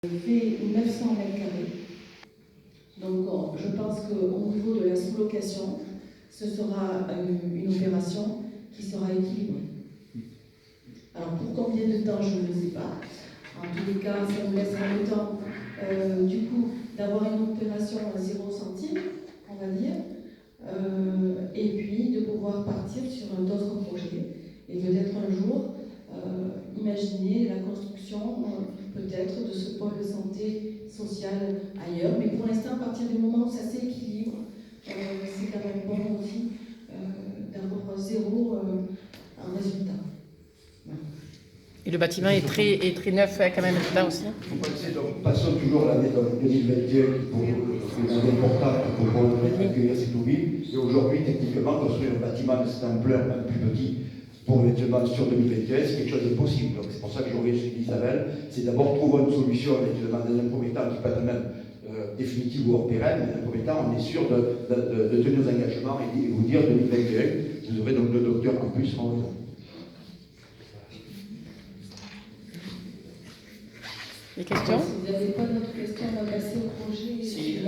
fait 900 mètres carrés. Donc je pense qu'au niveau de la sous-location, ce sera une opération qui sera équilibrée. Alors pour combien de temps, je ne sais pas. En tous les cas, ça nous laissera le temps du coup d'avoir une opération à 0 centime, on va dire, et puis de pouvoir partir sur d'autres projets. Et peut-être un jour, imaginer la construction peut-être de ce pôle de santé sociale ailleurs. Mais pour l'instant, à partir du moment où ça s'équilibre, c'est quand même bon aussi d'avoir 0 en résultat. Voilà. Et le bâtiment est très neuf quand même dedans aussi. Donc, passons toujours l'année 2021 pour l'année importante pour accueillir cette ville. Et aujourd'hui, techniquement, construire un bâtiment de cette ampleur, même plus petit, pour éventuellement sur 2021, c'est quelque chose de possible. Donc c'est pour ça que j'aurais dit Isabelle, c'est d'abord trouver une solution éventuellement dans un premier temps qui peut être même définitive ou hors pérenne, mais dans un premier temps, on est sûr de tenir nos engagements et vous dire 2021, vous aurez donc le docteur en plus en haut. Des questions? Si vous n'avez pas d'autres questions, on va passer au projet. Si,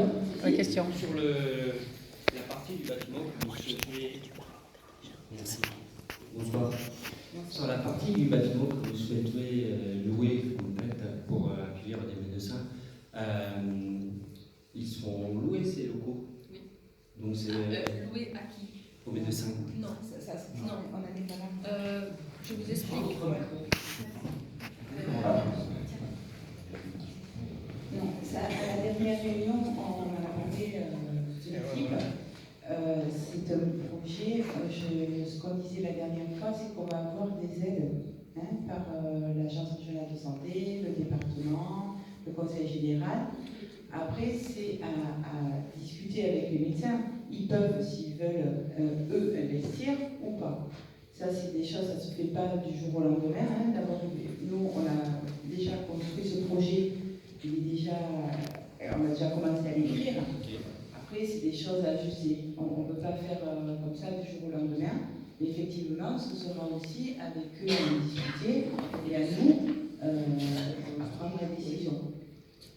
une question. Sur la partie du bâtiment que vous souhaitez. Bonsoir. Sur la partie du bâtiment que vous souhaitez louer pour accueillir des médecins, ils seront loués ces locaux? Oui. Donc c'est loués à qui? aux médecins? Non, non, on n'en est pas là. Je vous explique. Non, ça, à la dernière réunion, on en a parlé de l'équipe. C'est un projet, ce qu'on disait la dernière fois, c'est qu'on va avoir des aides par l'Agence régionale de santé, le département, le conseil général. Après, c'est à discuter avec les médecins. Ils peuvent, s'ils veulent, eux, investir ou pas. Ça, c'est des choses, ça ne se fait pas du jour au lendemain. D'abord, nous, on a déjà construit ce projet. On a déjà commencé à l'écrire. Après, c'est des choses à ajuster. On ne peut pas faire comme ça du jour au lendemain. Mais effectivement, ce sera aussi avec eux à discuter et à nous à prendre la décision.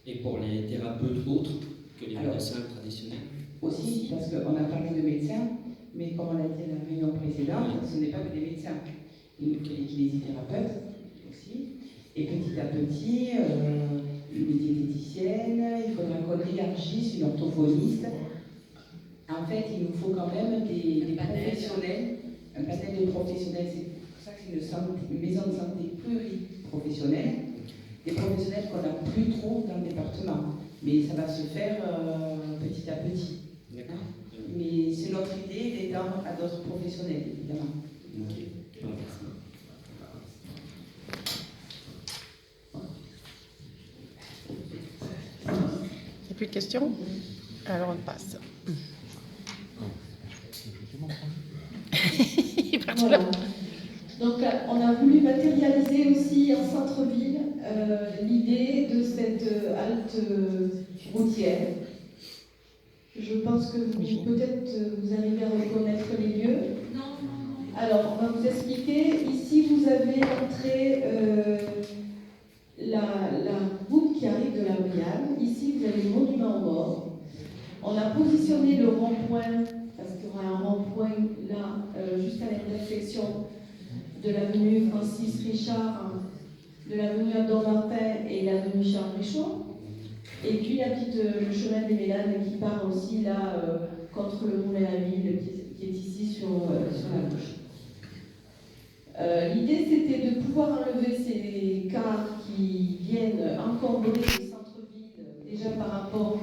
Et pour les thérapeutes autres que les médecins traditionnels? Aussi, parce qu'on a parlé de médecins, mais comme on l'a dit à la réunion précédente, ce n'est pas que des médecins. Il y a les kinésithérapeutes aussi. Et petit à petit, une diététicienne, il faudra qu'on élargisse une orthophoniste. En fait, il nous faut quand même des professionnels, un panel de professionnels. C'est pour ça que c'est une maison de santé pluriprofessionnelle, des professionnels qu'on n'a plus trop dans le département. Mais ça va se faire petit à petit. Mais c'est notre idée d'étendre à d'autres professionnels, évidemment. Okay. Il n'y a plus de questions? Alors on passe. Voilà. Donc on a voulu matérialiser aussi en centre-ville l'idée de cette halte routière. Je pense que peut-être vous arrivez à reconnaître les lieux. Non. Alors, on va vous expliquer. Ici, vous avez l'entrée, la route qui arrive de la Brianne. Ici, vous avez le monument aux morts. On a positionné le rond-point, parce qu'il y aura un rond-point là, juste à l'intersection de l'avenue Francis Richard, de l'avenue Abdon Martin et l'avenue Charles Richaud. Et puis le chemin des Mélanes qui part aussi là contre le Moulin à Ville qui est ici sur la gauche. L'idée c'était de pouvoir enlever ces cars qui viennent encombrer le centre-ville. Déjà par rapport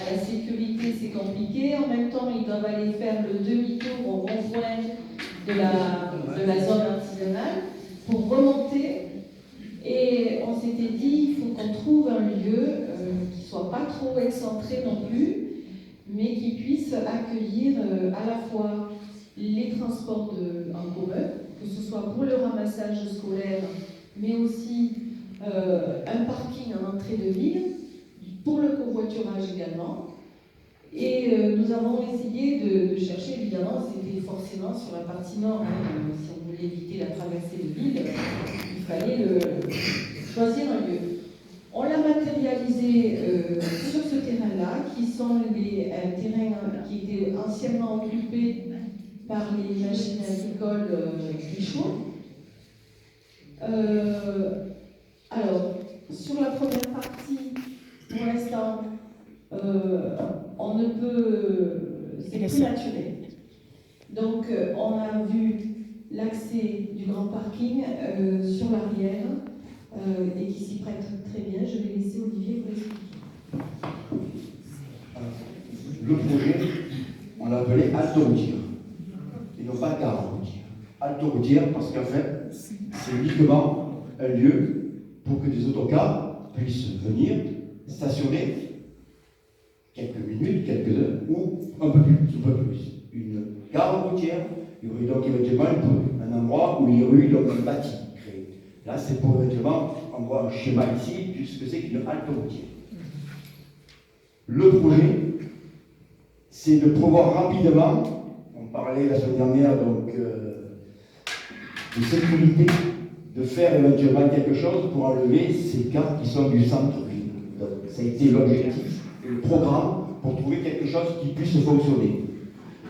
à la sécurité c'est compliqué. En même temps ils doivent aller faire le demi-tour au rond-point de la zone artisanale pour remonter. Et on s'était dit, il faut qu'on trouve un lieu qui ne soit pas trop excentré non plus, mais qui puisse accueillir à la fois les transports en commun, que ce soit pour le ramassage scolaire, mais aussi un parking en entrée de ville, pour le covoiturage également. Et nous avons essayé de chercher, évidemment, c'était forcément sur la partie nord, si on voulait éviter la traversée de ville, il fallait choisir un lieu. On l'a matérialisé sur ce terrain-là, qui sont un terrain qui était anciennement occupé par les machines agricoles Richaud. Alors, sur la première partie, pour l'instant, on ne peut... c'est prématuré. Donc, on a vu l'accès du grand parking sur l'arrière et qui s'y prête très bien. Je vais laisser Olivier vous expliquer. Le projet, on l'a appelé Alto-Routière. Et non pas Gare routière. Alto-Routière parce qu'en fait, c'est uniquement un lieu pour que des autocars puissent venir stationner quelques minutes, quelques heures, ou un peu plus. Une gare routière, il y aurait donc éventuellement un endroit où il y aurait eu donc un bâti créé. Là, c'est pour éventuellement, on voit un schéma ici, ce que c'est qu'une halte routière. Le projet, c'est de pouvoir rapidement, on parlait la semaine dernière donc de sécurité, de faire éventuellement quelque chose pour enlever ces cars qui sont du centre-ville. Donc, ça a été l'objectif et le programme pour trouver quelque chose qui puisse fonctionner.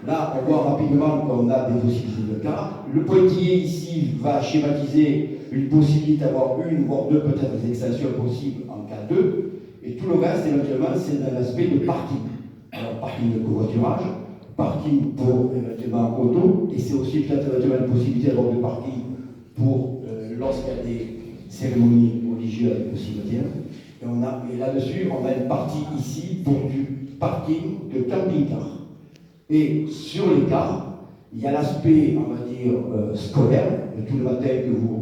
Là, on voit rapidement qu'on a des possibilités de cars. Le pointillé ici va schématiser une possibilité d'avoir une, voire deux peut-être des extensions possibles en cas 2. Et tout le reste, éventuellement, c'est un aspect de parking. Alors, parking de covoiturage, parking pour éventuellement auto, et c'est aussi peut-être éventuellement une possibilité d'avoir de parking pour lorsqu'il y a des cérémonies religieuses avec le cimetière. Et là-dessus, on a une partie ici pour du parking de camping-car. Et sur les cars, il y a l'aspect, on va dire, scolaire, tout le matin que vous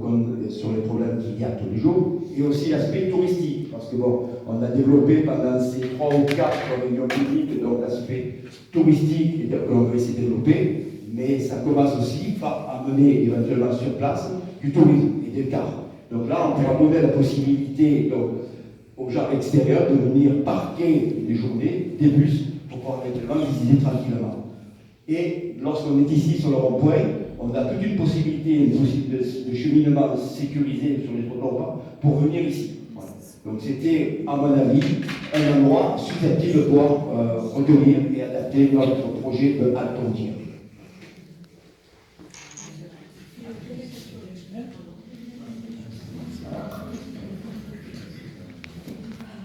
sur les problèmes qu'il y a tous les jours, et aussi l'aspect touristique, parce que bon, on a développé pendant ces 3 ou 4 réunions publiques, donc l'aspect touristique, et qu'on va essayer de développer, mais ça commence aussi par amener éventuellement sur place du tourisme et des cars. Donc là, on pourra donner la possibilité donc, aux gens extérieurs de venir parquer des journées, des bus, pour pouvoir éventuellement visiter tranquillement. Et lorsqu'on est ici sur le rond-point, on a toute une possibilité de cheminement sécurisé sur les trottoirs pour venir ici. Voilà. Donc c'était, à mon avis, un endroit susceptible de pouvoir retenir et adapter notre projet de Alto-Routière.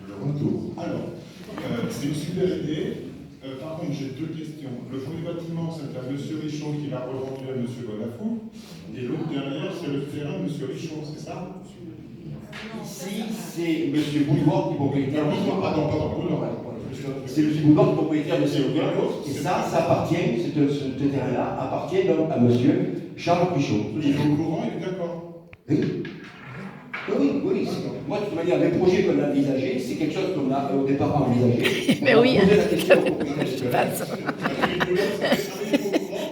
Le retour. Alors, c'est une super idée. Par contre, j'ai 2 questions. Le premier bâtiment, c'est à M. Richaud qui l'a revendu à M. Bonafou. Et l'autre derrière, c'est le terrain de M. Richaud, c'est ça? Ici, c'est M. Boulevard qui est propriétaire. Pardon. C'est M. Boulevard qui est propriétaire de ces terrains. Et ça appartient, ce terrain-là appartient donc à M. Charles Richaud. Il est au courant, il est d'accord? Oui. Moi, de toute manière, les projets qu'on a envisagés, c'est quelque chose qu'on a au départ envisagé. Mais oui,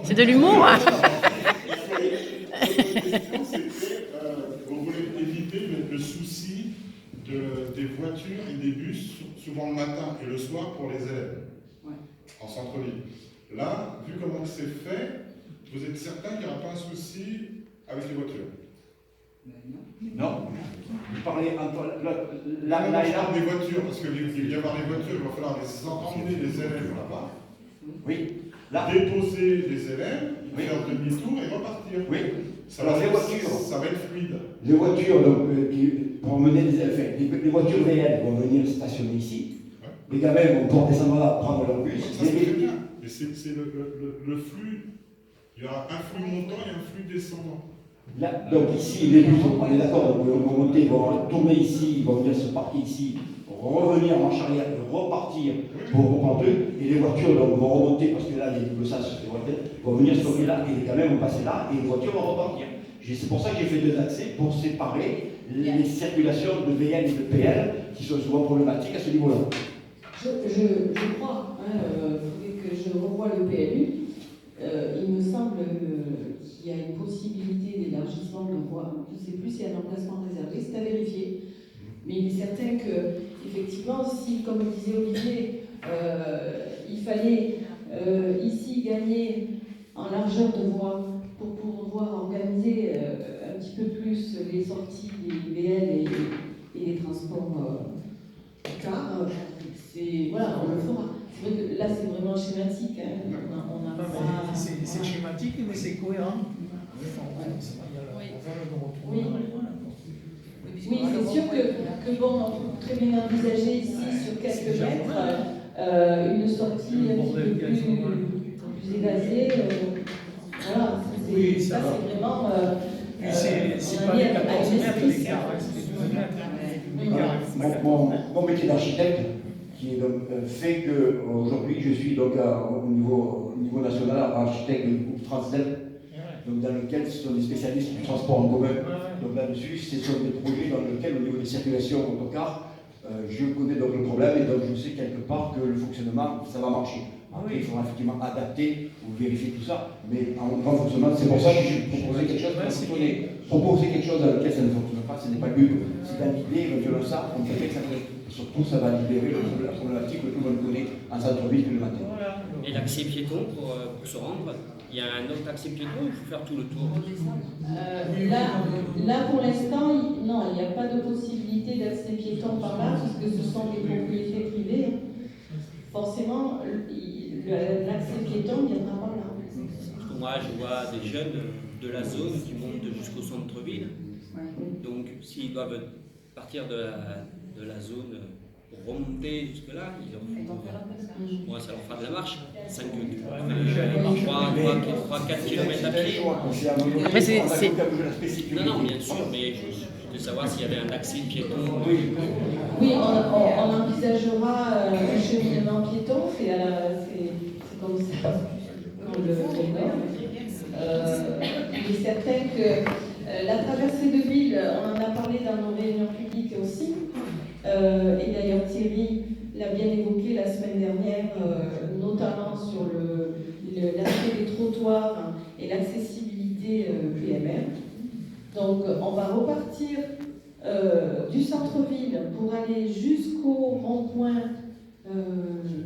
c'est de l'humour. Hein. Vous voulez éviter le souci des voitures et des bus, souvent le matin et le soir, pour les élèves, en centre-ville. Là, vu comment c'est fait, vous êtes certain qu'il n'y aura pas un souci avec les voitures? Non. Vous parlez entre je parle des voitures, parce qu'il va y avoir des voitures, il va falloir emmener les élèves là-bas. Oui. Là. Déposer les élèves, faire demi-tour et repartir. Oui. Alors les voitures, ça va être fluide. Les voitures, donc, pour emmener les élèves, les voitures réelles vont venir stationner ici. Ouais. Les gamins vont pouvoir descendre là, prendre leur bus. Ça, c'est très bien. Et c'est le flux. Il y aura un flux montant et un flux descendant. Là, donc ici, les bus, on est d'accord, donc ils vont monter, ils vont tourner ici, ils vont venir se parquer ici, revenir en marche arrière, repartir pour reprendre eux, et les voitures donc, vont remonter, parce que là, il y a du sas, les voitures vont venir stocker là, et les gamins vont passer là, et les voitures vont repartir. C'est pour ça que j'ai fait 2 accès, pour séparer les circulations de VN et de PL, qui sont souvent problématiques à ce niveau-là. Je crois, il faudrait que je revoie le PLU. Il me semble qu'il y a une possibilité d'élargissement de voie. Je ne sais plus s'il y a un emplacement réservé, c'est à vérifier. Mais il est certain que, effectivement, si, comme disait Olivier, il fallait ici gagner en largeur de voie pour pouvoir organiser un petit peu plus les sorties des VL et les transports car voilà, on le fera. C'est vrai que là, c'est vraiment schématique. Hein. On a pas... C'est schématique, mais c'est cohérent. Oui, oui c'est sûr que bon, on peut très bien envisager ici, sur quelques mètres, une sortie un petit peu plus évasée. Voilà, Oui, ça c'est vraiment... c'est pas des 14 mètres d'écart, c'est 12 mètres. Mon métier d'architecte, qui est donc, fait qu'aujourd'hui je suis donc au niveau national architecte du groupe Transdev, donc dans lequel ce sont des spécialistes du transport en commun. Donc là-dessus, ce sont des projets dans lesquels, au niveau des circulations autocars, je connais donc le problème et donc je sais quelque part que le fonctionnement, ça va marcher. Après, il faudra effectivement adapter ou vérifier tout ça, mais en grand fonctionnement, c'est pour ça que j'ai proposé quelque chose qui fonctionner. Proposer quelque chose dans lequel ça ne fonctionne pas, ce n'est pas le but. C'est dans l'idée, éventuellement ça, on fait que ça fait. Surtout, ça va libérer la problématique que tout le monde connaît en centre-ville tous le matin. Et l'accès piéton pour se rendre, il y a un autre accès piéton, il faut faire tout le tour. Là, pour l'instant, non, il n'y a pas de possibilité d'accès piéton par là, puisque ce sont des propriétés privées. Forcément, l'accès piéton viendra par là. Parce que moi, je vois des jeunes de la zone qui montent jusqu'au centre-ville. Donc, s'ils doivent partir de la zone pour remonter jusque-là, moi, ça leur fera de la marche. 3-4 km à pied. Mais c'est... Non, bien sûr, mais juste de savoir s'il y avait un accès piéton. Oui, on envisagera un cheminement piéton, c'est comme ça qu'on le il est certain que la traversée de ville, on en a parlé dans nos réunions publiques aussi, et d'ailleurs Thierry l'a bien évoqué la semaine dernière, notamment sur l'aspect des trottoirs et l'accessibilité PMR. Donc on va repartir du centre-ville pour aller jusqu'au rond-point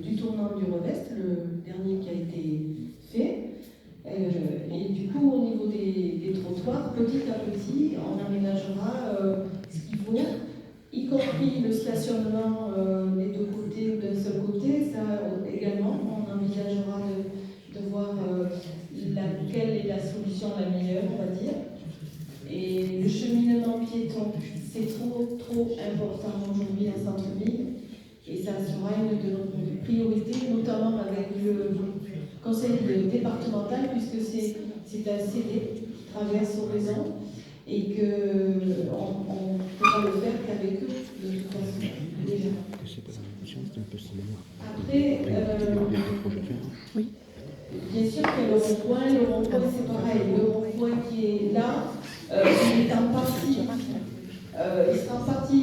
du tournant du Revest, le dernier qui a été fait. Et du coup, au niveau des trottoirs, petit à petit, on aménagera ce qu'il faut, y compris le stationnement des deux côtés ou d'un seul côté. Ça également, on envisagera de voir laquelle est la solution la meilleure, on va dire. Et le cheminement piéton, c'est trop important aujourd'hui en centre-ville. Et ça sera une de nos priorités, notamment avec le conseil départemental, puisque c'est un CD qui traverse Oraison et qu'on ne pourra le faire qu'avec eux, de toute façon, déjà. Après, bien sûr que le rond-point c'est pareil. Le rond-point qui est là, il est en partie, il sera en partie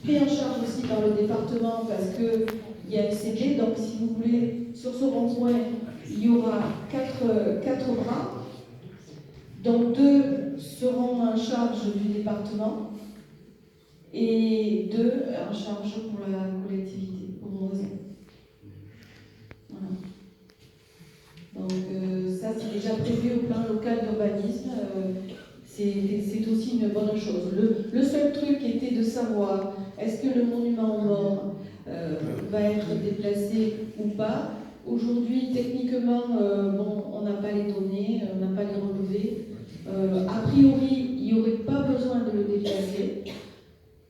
pris en charge aussi par le département parce qu'il y a un CD. Donc, si vous voulez, sur ce rond-point, il y aura quatre bras, dont 2 seront en charge du département et 2 en charge pour la collectivité, pour Moisin. Voilà. Donc ça, c'est déjà prévu au plan local d'urbanisme. C'est aussi une bonne chose. Le seul truc était de savoir est-ce que le monument aux morts va être déplacé ou pas. Aujourd'hui, techniquement, on n'a pas les données, on n'a pas les relevés. A priori, il n'y aurait pas besoin de le déplacer.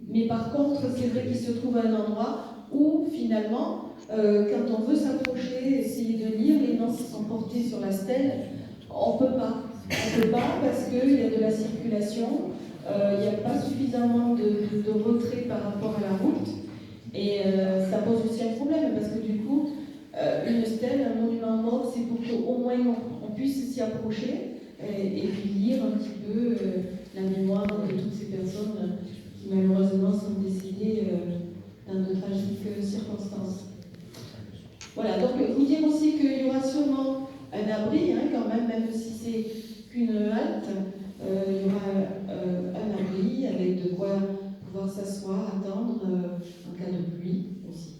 Mais par contre, c'est vrai qu'il se trouve à un endroit où, finalement, quand on veut s'approcher, essayer de lire, les noms qui sont portés sur la stèle, on ne peut pas. On ne peut pas parce qu'il y a de la circulation, il n'y a pas suffisamment de retrait par rapport à la route. Et ça pose aussi un problème parce que du coup, une stèle, un monument mort, c'est pour qu'au moins on puisse s'y approcher et puis lire un petit peu la mémoire de toutes ces personnes qui malheureusement sont décédées dans de tragiques circonstances. Voilà, donc vous dire aussi qu'il y aura sûrement un abri, quand même si c'est qu'une halte, il y aura un abri avec de quoi pouvoir s'asseoir, attendre en cas de pluie aussi.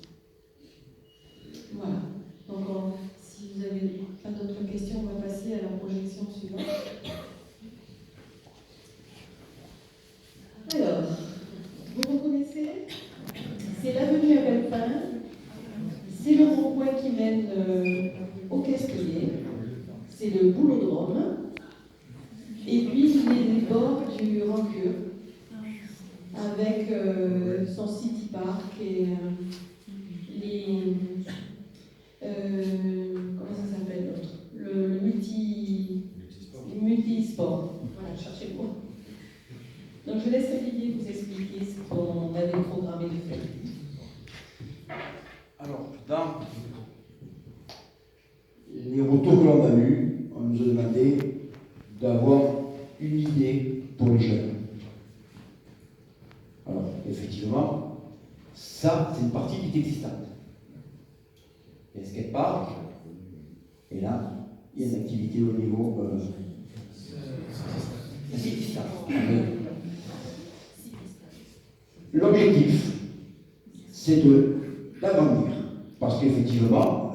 Voilà. Donc, si vous n'avez pas d'autres questions, on va passer à la projection suivante. Alors, vous reconnaissez ? C'est l'avenue à qui mène au Casquelier. C'est le boulodrome. Et puis les bords du Rancure, avec son city park et les. Comment ça s'appelle l'autre? Le multisport. Voilà, cherchez le mot. Donc je laisse Olivier vous expliquer ce qu'on avait programmé de faire. Alors, dans les retours que l'on a eus, on nous a demandé d'avoir une idée pour les jeunes. Alors, effectivement, ça, c'est une partie qui est existante. Il y a un skatepark, et là, il y a une activité au niveau existant. L'objectif, c'est d'agrandir. Parce qu'effectivement,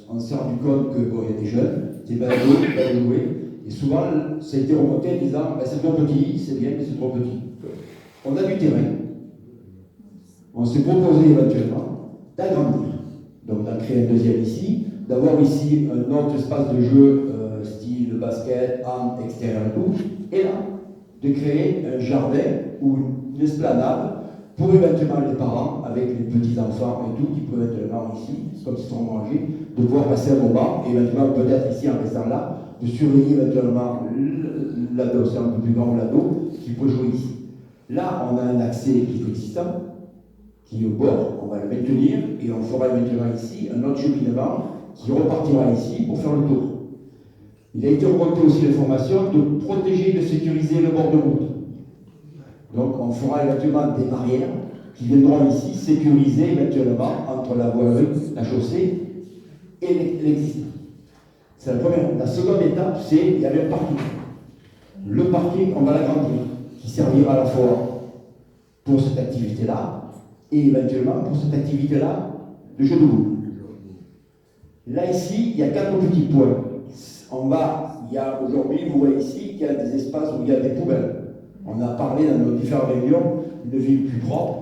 on s'est rendu compte qu'il y a des jeunes, des badauds, des jouets, et souvent, ça a été remonté en disant c'est trop petit, c'est bien, mais c'est trop petit. On a du terrain. On s'est proposé éventuellement d'agrandir. Donc d'en créer un deuxième ici, d'avoir ici un autre espace de jeu style basket, hand, extérieur et tout, et là, de créer un jardin ou une esplanade pour éventuellement les parents, avec les petits-enfants et tout, qui peuvent éventuellement ici, comme ils sont mangés, de pouvoir passer un moment, et éventuellement peut-être ici en restant là, de surveiller éventuellement l'ado, c'est un peu plus grand l'ado, qui peut jouer ici. Là, on a un accès qui est existant, qui est au bord, on va le maintenir, et on fera éventuellement ici un autre cheminement qui repartira ici pour faire le tour. Il a été remonté aussi l'information de protéger et de sécuriser le bord de route. Donc on fera éventuellement des barrières qui viendront ici sécuriser éventuellement entre la voirie, la chaussée et l'existant. C'est la première. La seconde étape, c'est il y avait un parking. Le parking, on va l'agrandir, qui servira à la fois pour cette activité-là et éventuellement pour cette activité-là de jeu de boules. Là ici, il y a 4 petits points. Il y a aujourd'hui, vous voyez ici, qu'il y a des espaces où il y a des poubelles. On a parlé dans nos différentes réunions d'une ville plus propre.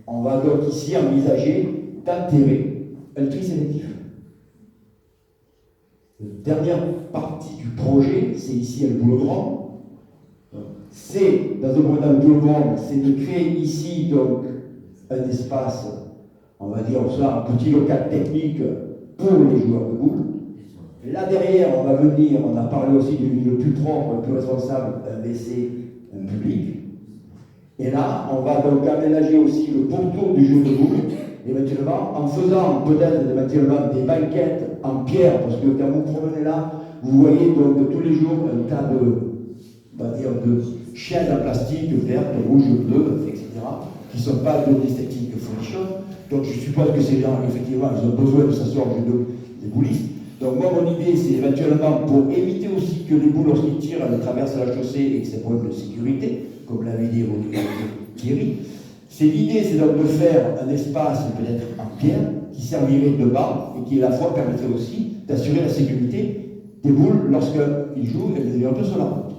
On va donc ici envisager d'enterrer un tri sélectif. La dernière partie du projet, c'est ici un boulodrome. C'est, dans un boulodrome, c'est de créer ici donc un espace, on va dire ça, un petit local technique pour les joueurs de boules. Là derrière, on va venir, on a parlé aussi d'une ville plus propre, plus responsable, un WC, un public. Et là, on va donc aménager aussi le pourtour du jeu de boules, éventuellement, en faisant peut-être éventuellement des banquettes en pierre, parce que quand vous promenez là, vous voyez donc tous les jours un tas on va dire, de chaînes en plastique, vertes, rouges, bleues, etc., qui ne sont pas de l'esthétique folichonne. Donc je suppose que ces gens, effectivement, ils ont besoin de s'asseoir au jeu des boulistes. Donc moi, mon idée, c'est éventuellement pour éviter aussi que les boules, lorsqu'ils tirent, elles traversent la chaussée et que c'est un problème de sécurité, comme l'avait dit Thierry. L'idée, c'est donc de faire un espace peut-être en pierre qui servirait de banc et qui à la fois permettrait aussi d'assurer la sécurité des boules lorsqu'ils jouent et les un peu sur la route.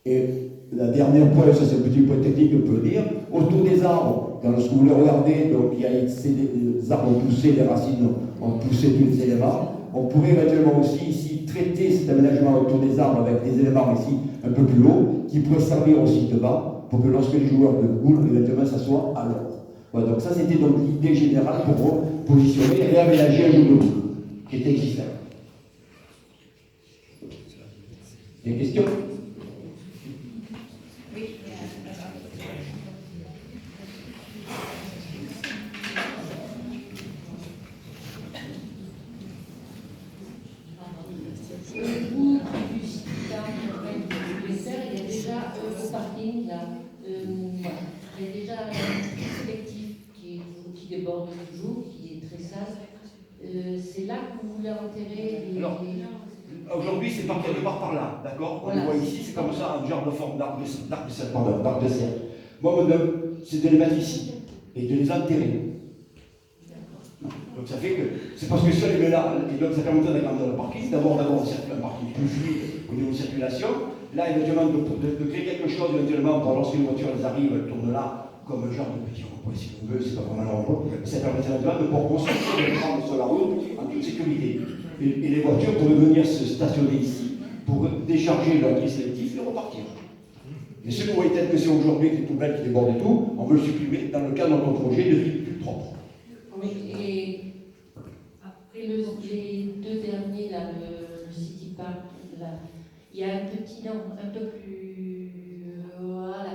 Et la dernière point, ça c'est un petit point technique qu'on peut dire, autour des arbres, lorsque vous les regardez, donc il y a des arbres ont poussé, les racines ont poussé tous les éléments. On pourrait éventuellement aussi ici traiter cet aménagement autour des arbres avec des éléments ici un peu plus hauts qui pourraient servir aussi de banc pour que lorsque les joueurs de boules éventuellement s'assoient à l'ordre. Voilà, donc ça c'était donc l'idée générale pour positionner et réaménager un jeu de boules qui était existant. Des questions? Il y a déjà un collectif qui déborde toujours, qui est très sale. C'est là que vous voulez enterrer les... Alors, aujourd'hui, c'est par quelque part par là, d'accord? Voilà. On voit ici, c'est comme ça, un genre de forme d'arc de cercle. Moi, mon œuvre, c'est de les mettre ici et de les enterrer. Donc ça fait que, c'est parce que si on les met là, et donc ça permet d'agrandir le parking, d'abord un parking plus fluide au niveau de circulation, là éventuellement de créer quelque chose éventuellement pour lorsque les voitures elles arrivent, elles tournent là, comme un genre de petit rond-point, si on veut, c'est pas vraiment un rond-point, ça permettra de pouvoir construire des trames sur la route en toute sécurité. Et les voitures pourraient venir se stationner ici pour décharger leur tri sélectif et repartir. Mais ce qu'on voit tel que c'est aujourd'hui, avec les poubelles qui débordent et tout, on veut le supprimer dans le cadre de notre projet de ville plus propre. Et après les deux derniers, là, le City Park, là, il y a un petit nom un peu plus. Voilà.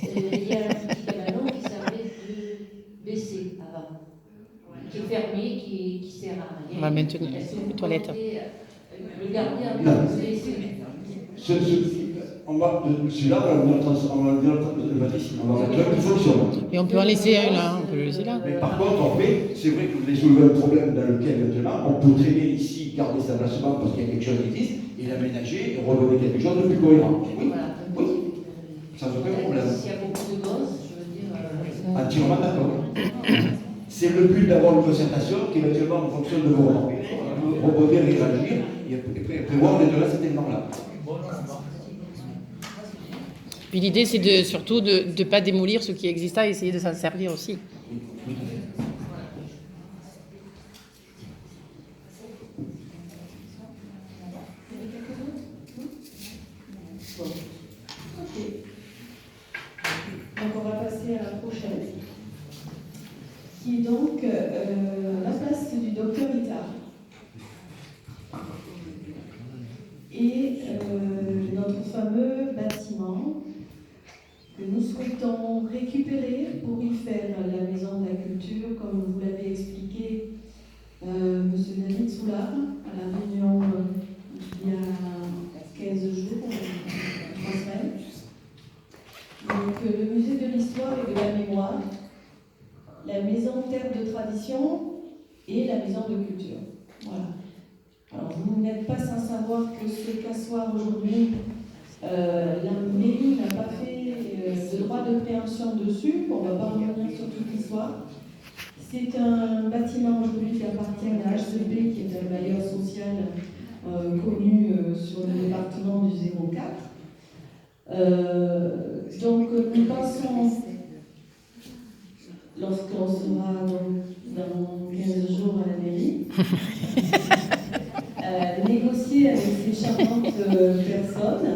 Il y a un petit cabanon qui servait de WC avant, qui est fermé, qui sert à rien. On va maintenir les toilettes. Le garder en tant que WC. Celui-là, on va le mettre ici, on va mettre un qui fonctionne. Et on peut en laisser un là, on peut le laisser là. Mais par contre, après, c'est vrai que vous avez soulevé un problème dans lequel maintenant, on peut traîner ici, garder cet emplacement parce qu'il y a quelque chose qui existe, et l'aménager et redonner quelque chose de plus cohérent. Oui, Voilà. oui, sans aucun problème. S'il y a beaucoup de gosses, je veux dire. Entièrement d'accord. C'est le but d'avoir une concertation qui éventuellement, en fonction de vos remontées, rebondir et réagir et prévoir les deux là, cet élément-là. Puis l'idée, c'est surtout de ne pas démolir ce qui existe et essayer de s'en servir aussi. Donc on va passer à la prochaine, qui est donc la place du docteur Itard. Et notre fameux bâtiment que nous souhaitons récupérer pour y faire la maison de la culture, comme vous l'avez expliqué, M. David Soulard, à la réunion il y a 15 jours, 3 semaines. Donc le musée de l'histoire et de la mémoire, la maison terre de tradition et la maison de culture. Voilà. Alors vous n'êtes pas sans savoir que ce qu'asseoir aujourd'hui, la mairie n'a pas fait de droit de préemption dessus, on ne va pas revenir sur toute l'histoire. C'est un bâtiment aujourd'hui qui appartient à HCP, qui est un bailleur social connu sur le département du 04. Donc nous pensons, lorsqu'on sera dans 15 jours à la mairie, négocier avec ces charmantes personnes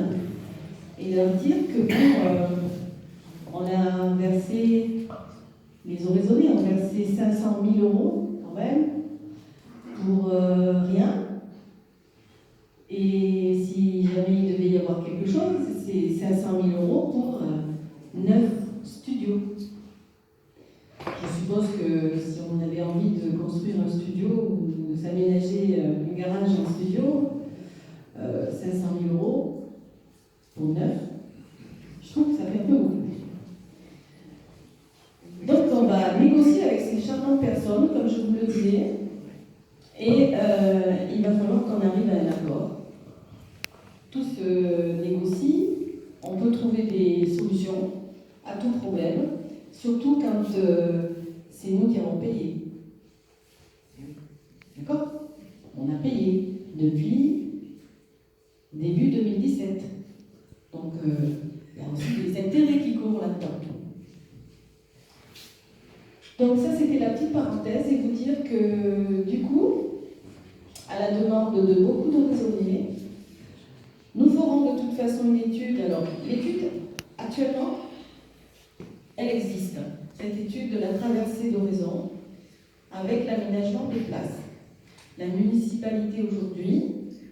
et leur dire que bon, on a versé, les Oraisonnais ont versé 500 000 € quand même pour rien. Et si jamais il devait y avoir quelque chose, c'est 500 000 € pour 9 studios. Je suppose que si on avait envie de construire un studio ou de s'aménager un garage en studio, 500 000 € pour 9, je trouve que ça fait un peu beaucoup. Donc on va négocier avec ces charmantes personnes, comme je vous le disais, et il va falloir qu'on arrive à un accord. Tout se négocie, on peut trouver des solutions à tout problème, surtout quand c'est nous qui avons payé. D'accord? On a payé depuis début 2017. Donc il y a aussi des intérêts qui courent là-dedans. Donc ça, c'était la petite parenthèse et vous dire que du coup, à la demande de beaucoup d'Oraisonniers, nous ferons de toute façon une étude. Alors, l'étude, actuellement, elle existe. Cette étude de la traversée d'Oraison, avec l'aménagement des places. La municipalité, aujourd'hui,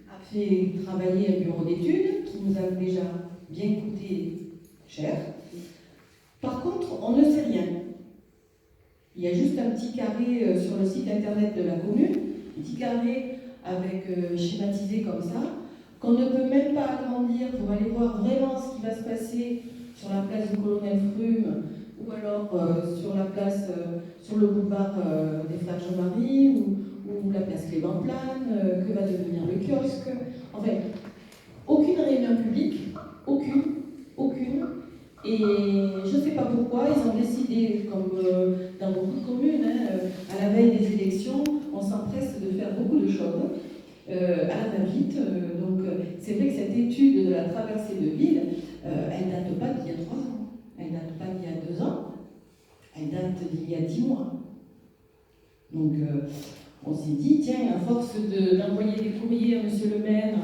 a fait travailler un bureau d'études qui nous a déjà bien coûté cher. Par contre, on ne sait rien. Il y a juste un petit carré sur le site internet de la commune, un petit carré avec schématisé comme ça, qu'on ne peut même pas agrandir pour aller voir vraiment ce qui va se passer sur la place du Colonel Frume ou alors sur la place, sur le boulevard des Frères Jean-Marie ou la place Clément Plane, que va devenir le kiosque. En fait, aucune réunion publique, aucune. Et je ne sais pas pourquoi, ils ont décidé, comme dans beaucoup de communes, à la veille des élections, on s'empresse de faire beaucoup de choses à la va-vite. Donc c'est vrai que cette étude de la traversée de ville, elle ne date pas d'il y a 3 ans, elle ne date pas d'il y a 2 ans, date d'il y a 10 mois. Donc, on s'est dit, tiens, à force d'envoyer des courriers à monsieur le maire,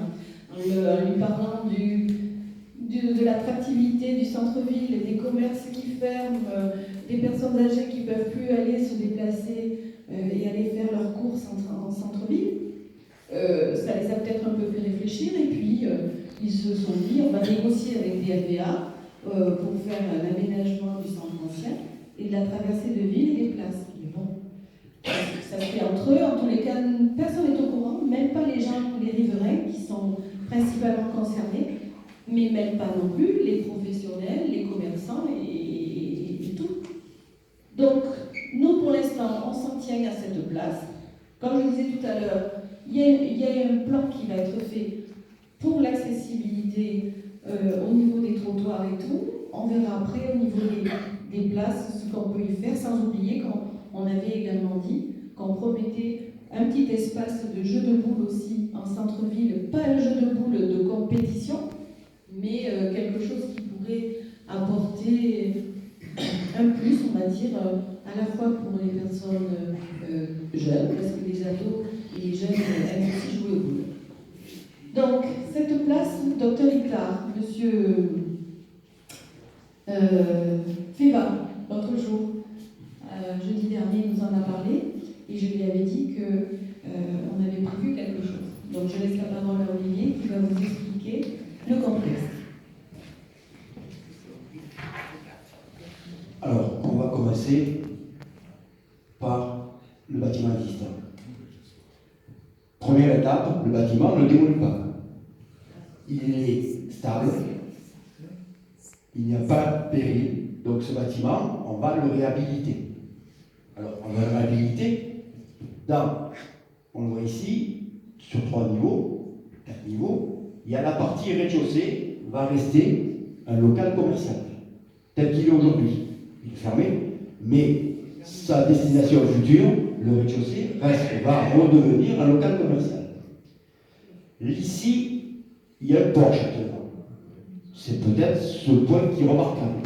en lui parlant de l'attractivité du centre-ville, des commerces qui ferment, des personnes âgées qui ne peuvent plus aller se déplacer et aller faire leurs courses en centre-ville, ça les a peut-être un peu fait réfléchir, et puis ils se sont dit, on va négocier avec des LVA pour faire l'aménagement du centre ancien et de la traversée de ville et des places. Mais bon, ça se fait entre eux, en tous les cas, personne n'est au courant, même pas les gens, les riverains qui sont principalement concernés, mais même pas non plus les professionnels, les commerçants et tout. Donc, nous, pour l'instant, on s'en tient à cette place. Comme je disais tout à l'heure, il y a un plan qui va être fait pour l'accessibilité au niveau des trottoirs et tout. On verra après au niveau des places ce qu'on peut y faire, sans oublier qu'on avait également dit qu'on promettait un petit espace de jeu de boules aussi en centre-ville, pas un jeu de boules de compétition, mais quelque chose qui pourrait apporter un plus, on va dire, à la fois pour les personnes jeunes, parce que les ados et les jeunes aiment aussi jouer aux boules. Donc, cette place, Dr Iclar, monsieur Feva, l'autre jour, jeudi dernier, nous en a parlé, et je lui avais dit qu'on avait prévu quelque chose. Donc, je laisse la parole à Olivier qui va vous expliquer le contexte. Alors, on va commencer par le bâtiment existant. Première étape, le bâtiment ne démolit pas. Il est stable, il n'y a pas de péril, donc ce bâtiment, on va le réhabiliter. Alors, on va le réhabiliter on le voit ici, sur 3 niveaux, 4 niveaux, il y a la partie rez-de-chaussée, va rester un local commercial, tel qu'il est aujourd'hui. Il est fermé, mais sa destination future, le rez-de-chaussée, va redevenir un local commercial. Ici, il y a un porche actuellement. C'est peut-être ce point qui est remarquable,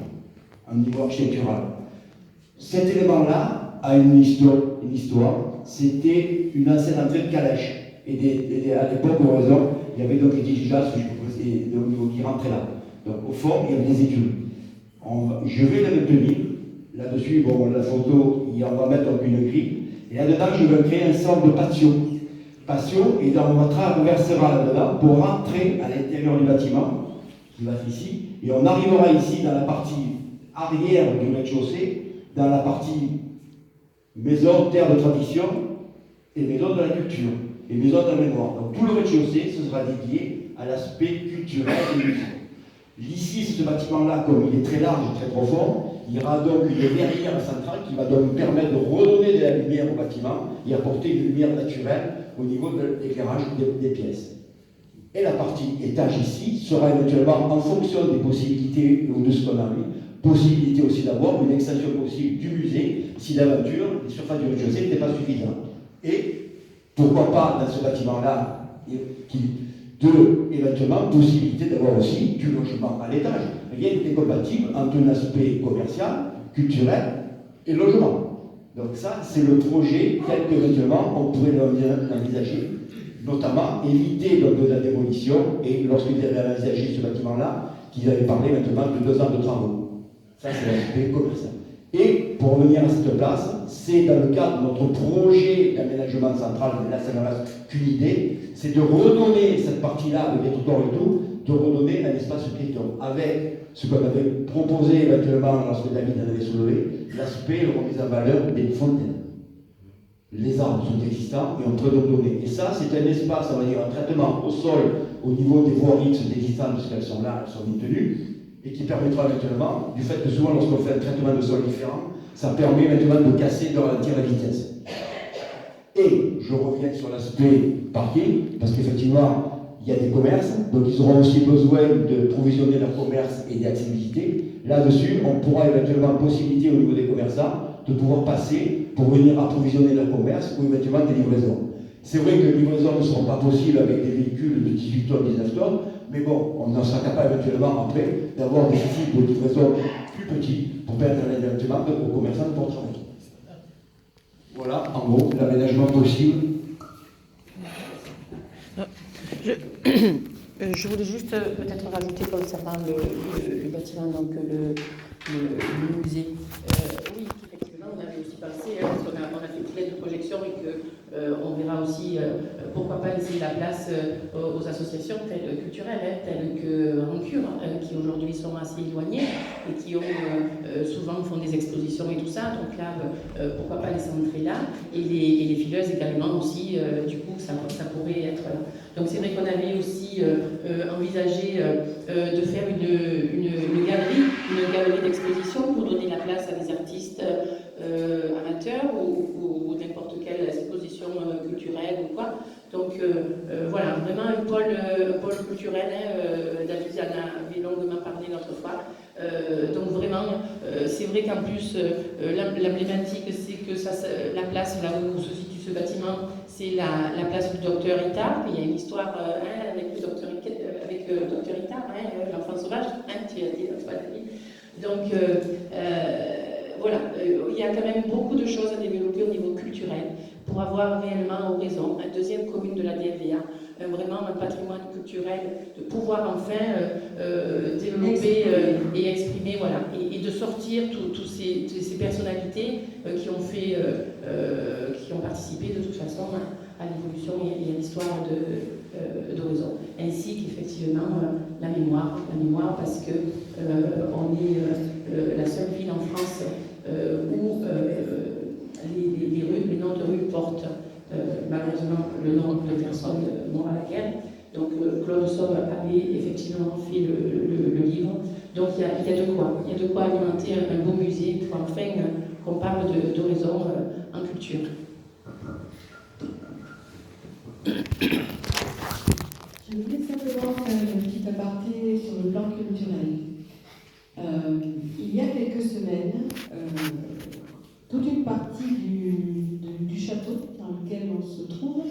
au niveau architectural. Cet élément-là a une histoire. C'était une ancienne entrée de calèche. Et à l'époque, au raison, il y avait donc des dirigeables qui rentraient là. Donc au fond, il y avait des études. Je vais la maintenir. Là-dessus, bon, la photo, on va mettre une grille. Et là-dedans, je vais créer un centre de patio. Patio, et on traversera là-dedans pour rentrer à l'intérieur du bâtiment, qui va être ici. Et on arrivera ici dans la partie arrière du rez-de-chaussée, dans la partie maison, terre de tradition, et maison de la culture, et maison de la mémoire. Donc tout le rez-de-chaussée, ce sera dédié à l'aspect culturel et musée. Ici, ce bâtiment-là, comme il est très large et très profond, il y aura donc une verrière centrale qui va donc permettre de redonner de la lumière au bâtiment et apporter une lumière naturelle au niveau de l'éclairage des pièces. Et la partie étage ici sera éventuellement, en fonction des possibilités ou de ce qu'on a mis, possibilité aussi d'avoir une extension possible du musée si d'aventure les surfaces du rez-de-chaussée n'étaient pas suffisantes. Et pourquoi pas dans ce bâtiment-là, éventuellement possibilité d'avoir aussi du logement à l'étage. Rien n'est compatible entre un aspect commercial, culturel et logement. Donc ça, c'est le projet tel qu'éventuellement on pourrait l'envisager, notamment éviter donc, de la démolition, et lorsqu'ils avaient envisagé ce bâtiment-là, qu'ils avaient parlé maintenant de 2 ans de travaux. Ça, c'est l'aspect commercial. Et pour revenir à cette place, c'est dans le cadre de notre projet d'aménagement central, mais là ça ne reste qu'une idée, c'est de redonner cette partie-là avec des trottoirs et tout, de redonner un espace piéton, avec ce qu'on avait proposé éventuellement lorsque David en avait soulevé, l'aspect de remise en valeur des fontaines. Les arbres sont existants et on peut donc donner. Et ça, c'est un espace, on va dire, un traitement au sol, au niveau des voiries qui sont existantes, parce qu'elles sont là, elles sont maintenues, et qui permettra éventuellement, du fait que souvent lorsqu'on fait un traitement de sol différent, ça permet maintenant de casser, de ralentir la vitesse. Et je reviens sur l'aspect parking, parce qu'effectivement, il y a des commerces, donc ils auront aussi besoin de provisionner leur commerce et d'accessibilité. Là-dessus, on pourra éventuellement possibilité au niveau des commerçants de pouvoir passer pour venir approvisionner leur commerce ou éventuellement des livraisons. C'est vrai que les livraisons ne seront pas possibles avec des véhicules de 18 tonnes, 19 tonnes, mais bon, on en sera capable éventuellement après d'avoir des types de livraison plus petit pour permettre un aménagement aux commerçants de Port-Travail. Voilà, en gros, l'aménagement possible. Je voulais juste peut-être rajouter concernant le bâtiment, donc le musée. Oui, effectivement, on avait aussi pensé, parce qu'on a fait une lettre de projection et qu'on verra aussi pourquoi pas laisser la place aux associations culturelles, telles que Rancure, qui aujourd'hui sont assez éloignées et qui ont souvent font des expositions et tout ça. Donc là, pourquoi pas les centrer là, et les fileuses également aussi, du coup, ça pourrait être là. Donc c'est vrai qu'on avait aussi envisagé de faire une galerie d'exposition pour donner la place à des artistes amateurs ou n'importe quelle exposition culturelle ou quoi. Donc voilà, vraiment un pôle culturel, David en avait longuement parlé l'autre fois. Donc vraiment, c'est vrai qu'en plus, l'emblématique, c'est que la place là où se situe ce bâtiment, c'est la place du docteur Itard. Il y a une histoire avec le docteur Itard, l'enfant sauvage, tu as dit, donc voilà, il y a quand même beaucoup de choses à développer au niveau culturel pour avoir réellement Oraison, la deuxième commune de la DLVA, vraiment un patrimoine culturel, de pouvoir enfin développer et exprimer, voilà, et de sortir toutes ces personnalités qui ont participé de toute façon à l'évolution et à l'histoire d'Horizon, ainsi qu'effectivement la mémoire parce que on est la seule ville en France où les noms de rues portent malheureusement le nom de personnes mortes à la guerre. Donc Claude Sauve avait effectivement fait le livre. Donc il y a de quoi alimenter un beau musée pour enfin qu'on parle d'Horizon en culture. Je voulais simplement faire une petite aparté sur le plan culturel. Il y a quelques semaines, toute une partie du château dans lequel on se trouve